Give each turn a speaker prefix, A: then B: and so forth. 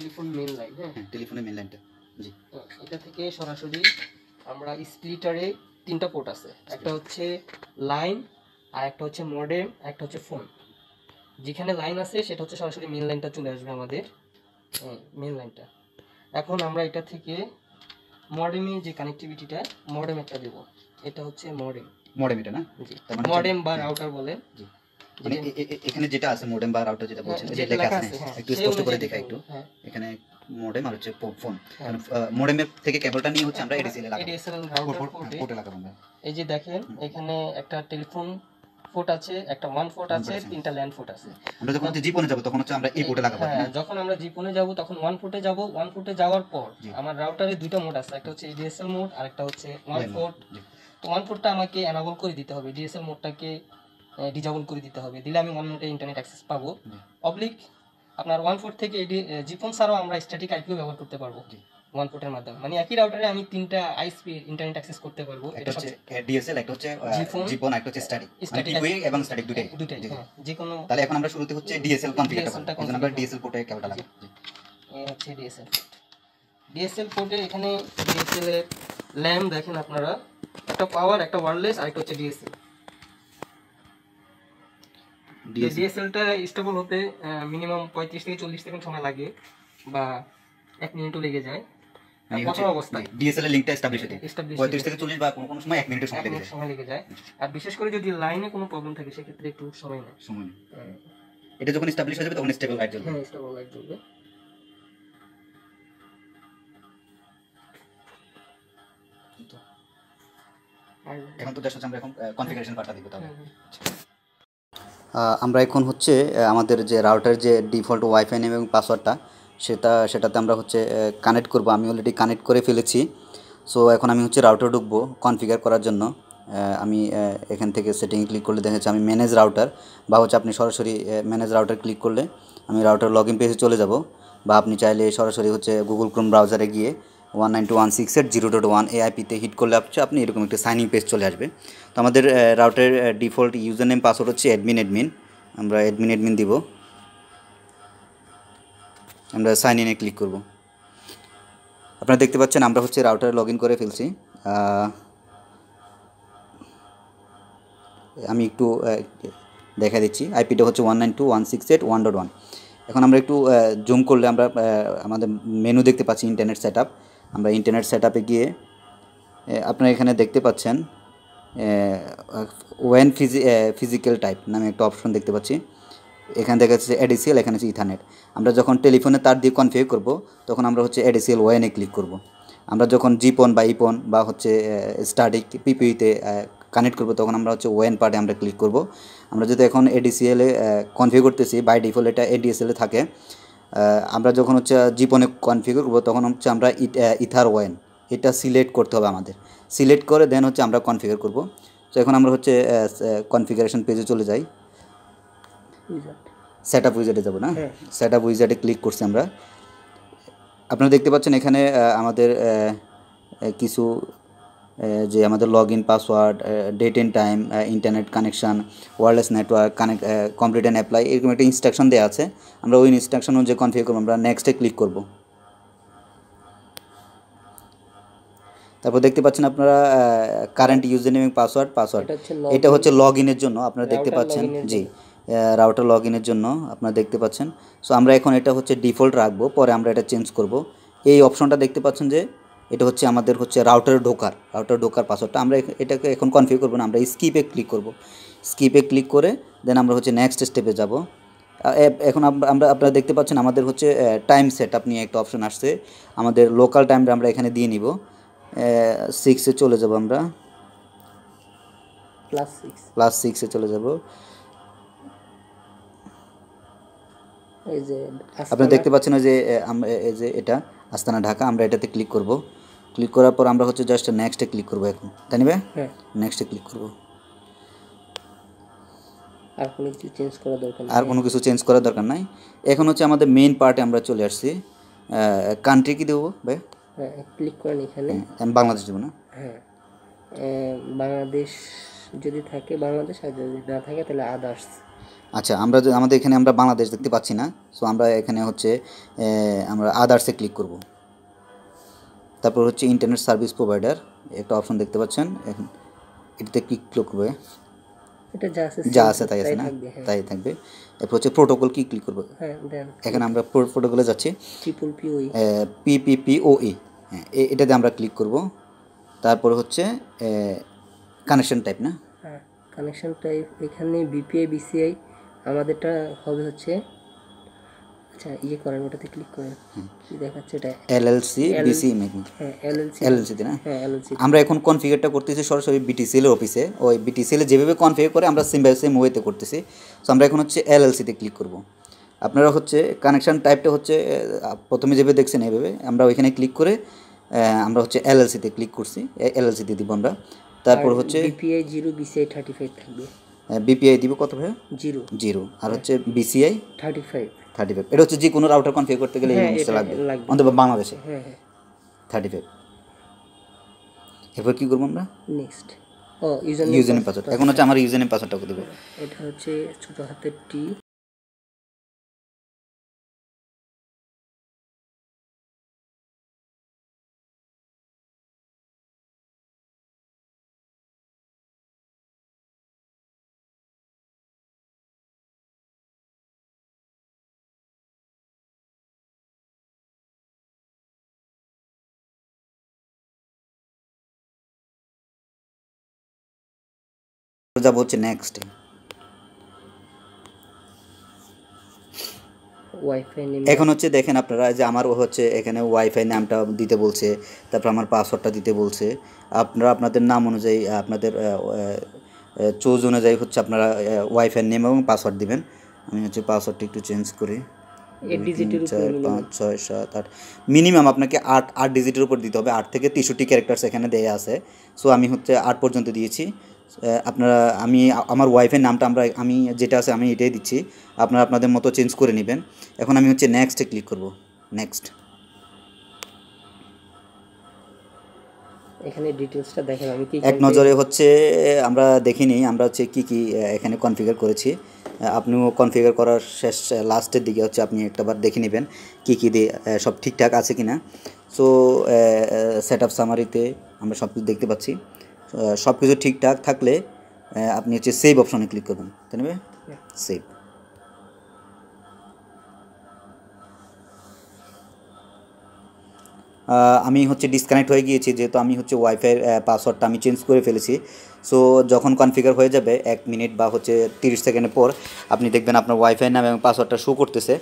A: Telephone main line. হ্যাঁ,
B: টেলিফোনের main লাইনটা। জি,
A: এটা থেকে সরাসরি আমরা স্প্লিটারে 3টা পোর্ট আছে, একটা হচ্ছে লাইন, আর একটা হচ্ছে মডেম, একটা হচ্ছে ফোন। যেখানে লাইন আছে সেটা হচ্ছে সরাসরি মেইন লাইনটা চলে আসবে আমাদের, মেইন লাইনটা। এখন আমরা এটা থেকে মডেমে যে কানেক্টিভিটিটা, মডেম একটা দেব। এটা হচ্ছে মডেম।
B: মডেম এটা না?
A: জি, মডেম বা রাউটার বলে।
B: জি, মানে এখানে যেটা আছে মডেম বা রাউটার যেটা বলছেন, যে লেখা আছে, একটু স্পষ্ট করে দেখা একটু। এখানে মডেম আর হচ্ছে ফোন। কারণ মডেমের থেকে কেবলটা নিয়ে হচ্ছে আমরা এডিসিএল লাগাবো।
A: এডিএসএল রাউটার পোর্টে
B: লাগাবো আমরা।
A: এই যে দেখেন এখানে একটা টেলিফোন পোর্ট আছে, একটা ওয়ান পোর্ট আছে, 3টা ল্যান্ড পোর্ট আছে।
B: আমরা যখন জিপনে যাব তখন হচ্ছে আমরা এই পোর্টে লাগাবো।
A: হ্যাঁ, যখন আমরা জিপনে যাব তখন ওয়ান পোর্টে যাব। ওয়ান পোর্টে যাওয়ার পর আমার রাউটারে 2টা মোড আছে, একটা হচ্ছে এডিএসএল মোড আর একটা হচ্ছে ওয়ান পোর্ট। তো ওয়ান পোর্টটা আমাকে এনাবল করে দিতে হবে, ডিএসএল মোডটাকে ডিজেবল করে দিতে হবে, দিলে আমি ওয়ান মোডে ইন্টারনেট অ্যাক্সেস পাবো। অবলিক আপনার ওয়ান পোর্ট থেকে জিপন ছাড়াও আমরা স্ট্যাটিক আইপিও ব্যবহার করতে পারবো ওয়ান পোর্টের মাধ্যমে। মানে একই রাউটারে আমি 3টা আইএসপি ইন্টারনেট অ্যাক্সেস করতে পারবো।
B: এটা হচ্ছে ডিএসএল, একটা হচ্ছে জিপন, একটা হচ্ছে স্ট্যাটিক। মানে টিকুই এবং স্ট্যাটিক দুটোই। হ্যাঁ, যে কোনো। তাহলে এখন আমরা শুরুতে হচ্ছে ডিএসএল কনফিগার করব। এখন আমরা ডিএসএল পোর্টে কেবলটা লাগাবো।
A: এই হচ্ছে ডিএসএল পোর্ট। ডিএসএল পোর্টে এখানে ডিএসএল এর ল্যাম্প দেখেন আপনারা, একটা পাওয়ার, একটা ওয়্যারলেস, আর একটা হচ্ছে ডিএসএল। ডিএসএলটা স্টেবল হতে মিনিমাম 35 থেকে 40 সেকেন্ড সময় লাগে, বা 1 মিনিটও লেগে যায় প্রথম অবস্থায়।
B: ডিএসএল এর লিংকটা এস্টাবলিশ হতে 35 থেকে 40 বা কোনো সময় 1 মিনিটের সময়
A: লেগে যায়। আর বিশেষ করে যদি লাইনে কোনো প্রবলেম থাকে সেক্ষেত্রে একটু সময় নেয়।
B: এটা যখন এস্টাবলিশ হয়ে যাবে তখন স্টেবল লাইট জ্বলবে।
A: হ্যাঁ, স্টেবল লাইট জ্বলবে।
B: এখন তো জাস্ট হচ্ছে আমরা এখন কনফিগারেশন পার্টটা দিব। তাহলে আমরা এখন হচ্ছে আমাদের যে রাউটার যে ডিফল্ট ওয়াইফাই নেম এবং পাসওয়ার্ডটা সেটাতে আমরা হচ্ছে কানেক্ট করব। আমি অলরেডি কানেক্ট করে ফেলেছি। সো এখন আমি হচ্ছে রাউটার ঢুকবো কনফিগার করার জন্য। আমি এখান থেকে সেটিংয়ে ক্লিক করলে দেখা যাচ্ছে আমি ম্যানেজ রাউটার, বা হচ্ছে আপনি সরাসরি ম্যানেজ রাউটার ক্লিক করলে আমি রাউটার লগ ইন পেজে চলে যাব, বা আপনি চাইলে সরাসরি হচ্ছে গুগল ক্রোম ব্রাউজারে গিয়ে 192.168.0.1 AIP-তে হিট করলে আপনি এরকম একটা সাইনিং পেজ চলে আসবে। তো আমাদের রাউটারের ডিফল্ট ইউজার নেম পাসওয়ার্ড হচ্ছে অ্যাডমিন। আমরা অ্যাডমিন দিব। আমরা সাইন ইনে ক্লিক করব। আপনারা দেখতে পাচ্ছেন আমরা হচ্ছে রাউটারে লগ ইন করে ফেলছি। আমি একটু দেখা দিচ্ছি। আইপিটা হচ্ছে 192.168.1.1। এখন আমরা একটু জুম করলে আমরা আমাদের মেনু দেখতে পাচ্ছি ইন্টারনেট সেটআপ। আমরা ইন্টারনেট সেটআপে গিয়ে আপনারা এখানে দেখতে পাচ্ছেন ওয়েন ফিজিক্যাল টাইপ নামে একটা অপশন দেখতে পাচ্ছি। এখানে দেখা যাচ্ছে এডিসিএল, এখানে হচ্ছে ইথারনেট। আমরা যখন টেলিফোনে তার দিয়ে কনফিগার করব তখন আমরা হচ্ছে এডিসিএল ওয়েনে ক্লিক করব। আমরা যখন জিপন বা ইপন বা হচ্ছে স্ট্যাটিক পিপিইতে কানেক্ট করব তখন আমরা হচ্ছে ওয়েন পার্টে আমরা ক্লিক করব। আমরা যদি এখন এডিসিএলে কনফিগার করতেছি, বাই ডিফল্ট এটা এডিএসএলে থাকে। আমরা যখন হচ্ছে জিপনে কনফিগার করব তখন হচ্ছে আমরা ইথার ওয়েন এটা সিলেক্ট করতে হবে আমাদের। সিলেক্ট করে দেন হচ্ছে আমরা কনফিগার করব। তো এখন আমরা হচ্ছে কনফিগারেশন পেজে চলে যাই। সেটআপ উইজার্ডে যাব না? সেটআপ উইজার্ডে ক্লিক করছি আমরা। আপনারা দেখতে পাচ্ছেন এখানে আমাদের কিছু যে আমাদের log in password, date and time, internet connection, wireless network connect, complete and apply, এরকম একটা ইনস্ট্রাকশন দেওয়া আছে। আমরা ওই ইনস্ট্রাকশন অনুযায়ী কনফিগার করব। আমরা নেক্সটে ক্লিক করব। তারপর দেখতে পাচ্ছেন আপনারা কারেন্ট ইউজার নেম এবং পাসওয়ার্ড এটা হচ্ছে লগ ইনের জন্য আপনারা দেখতে পাচ্ছেন। জি, রাউটার লগ ইনের জন্য আপনারা দেখতে পাচ্ছেন। সো আমরা এখন এটা হচ্ছে ডিফল্ট রাখবো, পরে আমরা এটা চেঞ্জ করব। এই অপশনটা দেখতে পাচ্ছেন যে এটা হচ্ছে আমাদের হচ্ছে রাউটার ঢোকার পাসওয়ার্ডটা। আমরা এটাকে এখন কনফিগার করব না, আমরা স্কিপে ক্লিক করব। স্কিপে ক্লিক করে দেন আমরা হচ্ছে নেক্সট স্টেপে যাব। এখন আপনারা দেখতে পাচ্ছেন আমাদের হচ্ছে টাইম সেটআপ নিয়ে একটা অপশন আসছে। আমাদের লোকাল টাইমটা আমরা এখানে দিয়ে নিব। 6-এ চলে যাব, আমরা +6-এ চলে যাব। আপনারা দেখতে পাচ্ছেন যে এই যে এটা আস্তানা ঢাকা, আমরা এটাতে ক্লিক করব। ক্লিক করার পর আমরা হচ্ছে জাস্ট নেক্সটে ক্লিক করব। এখন তাই নিবে, নেক্সটে ক্লিক করব। আর কোনো কিছু চেঞ্জ করার দরকার নাই। এখন হচ্ছে আমাদের মেইন পার্টে আমরা চলে আসছি। কান্ট্রি কি দেবো ভাই?
A: ক্লিক করেন এখানে।
B: আমি বাংলাদেশ দেবো না?
A: হ্যাঁ, বাংলাদেশ যদি থাকে বাংলাদেশ, আর যদি না থাকে তাহলে আদার্স
B: আচ্ছা, আমাদের এখানে আমরা বাংলাদেশ দেখতে পাচ্ছি না, সো আমরা এখানে হচ্ছে আমরা আদার্সে ক্লিক করব। তারপর হচ্ছে ইন্টারনেট সার্ভিস প্রোভাইডার একটা অপশন দেখতে পাচ্ছেন, এখন এটাতে ক্লিক করবে।
A: এটা
B: যা আছে তাই আছে না, তাই থাকবে। এরপর হচ্ছে প্রোটোকল কি ক্লিক করবো। এখানে আমরা প্রোটোকলে যাচ্ছি, PPPoE, হ্যাঁ এটাতে আমরা ক্লিক করব। তারপর হচ্ছে কানেকশন টাইপ না,
A: হ্যাঁ কানেকশন টাইপ এখানে বিপিআই বিসিআই, আমাদেরটা হবে হচ্ছে, আচ্ছা ইয়ে করেন ওটাতে ক্লিক করেন, কি দেখাচ্ছে এটা
B: এলএলসি বিসি মেকিং,
A: হ্যাঁ
B: এলএলসি তে না।
A: হ্যাঁ এলএলসি।
B: আমরা এখন কনফিগারটা করতেছি সরাসরি বিটিসিএল এর অফিসে, ওই বিটিসিএল যেভাবে কনফিগার করে আমরা সেম বাই সেম ওয়েতে করতেছি। সো আমরা এখন হচ্ছে এলএলসি তে ক্লিক করব। আপনারা হচ্ছে কানেকশন টাইপটা হচ্ছে প্রথমে যেভাবে দেখছেন এইভাবে, আমরা ওইখানে ক্লিক করে আমরা হচ্ছে এলএলসি তে ক্লিক করছি, এলএলসি তে দিব আমরা। তারপর হচ্ছে
A: বিপিআই 0 বিসিআই 35 থাকবে।
B: বিপিআই দিব কত ভাই?
A: 0।
B: আর হচ্ছে বিসিআই
A: 35।
B: এটা হচ্ছে যে কোনো রাউটার কনফিগার করতে গেলে এই জিনিসটা লাগবে, অন্তত বাংলাদেশে।
A: হ্যাঁ
B: 35। এরপর কি করব আমরা?
A: Next
B: user name password. এখন হচ্ছে আমার ইউজার নেম পাসওয়ার্ডটা দেব।
A: এটা হচ্ছে ছোট হাতের টি।
B: যাব হচ্ছে নেক্সট।
A: ওয়াইফাই নেম
B: এখন হচ্ছে দেখেন আপনারা যে আমার হচ্ছে এখানে ওয়াইফাই নামটা দিতে বলছে, তারপর আমার পাসওয়ার্ডটা দিতে বলছে। আপনারা আপনাদের নাম অনুযায়ী আপনাদের চুজ অনুযায়ী হচ্ছে আপনারা ওয়াইফাই নেম এবং পাসওয়ার্ড দিবেন। আমি হচ্ছে পাসওয়ার্ডটা একটু চেঞ্জ করি।
A: 8 ডিজিটের উপর
B: 4 5 6 7 8 মিনিমাম আপনাকে 8 ডিজিটের উপর দিতে হবে। 8 থেকে 63 ক্যারেক্টারস এখানে দেয়া আছে। সো আমি হচ্ছে 8 পর্যন্ত দিয়েছি। আপনারা আমার ওয়াইফাই নামটা আমি যেটা আছে আমি এটাই দিচ্ছি, আপনারা আপনাদের মতো চেঞ্জ করে নেবেন। এখন আমি হচ্ছে নেক্সটে ক্লিক করব। নেক্সট।
A: এখানে ডিটেইলসটা দেখেন, আমি কি
B: এক নজরে হচ্ছে আমরা দেখিনি আমরা হচ্ছে কি এখানে কনফিগার করেছি। আপনিও কনফিগার করার শেষ লাস্টের দিকে হচ্ছে আপনি একটাবার দেখে নেবেন কি দিয়ে সব ঠিকঠাক আছে কিনা। সো সেটআপ সামারিতে আমরা সব কিছু দেখতে পাচ্ছি। সব কিছু ঠিকঠাক থাকলে আপনি হচ্ছে সেভ অপশনে ক্লিক করবেন, তাই না? সেভ। আমি হচ্ছে ডিসকানেক্ট হয়ে গিয়েছি, যেহেতু আমি হচ্ছে ওয়াইফাইয়ের পাসওয়ার্ডটা আমি চেঞ্জ করে ফেলেছি। সো যখন কনফিগার হয়ে যাবে 1 মিনিট বা হচ্ছে 30 সেকেন্ডের পর আপনি দেখবেন আপনার ওয়াইফাই নাম এবং পাসওয়ার্ডটা শো করতেছে।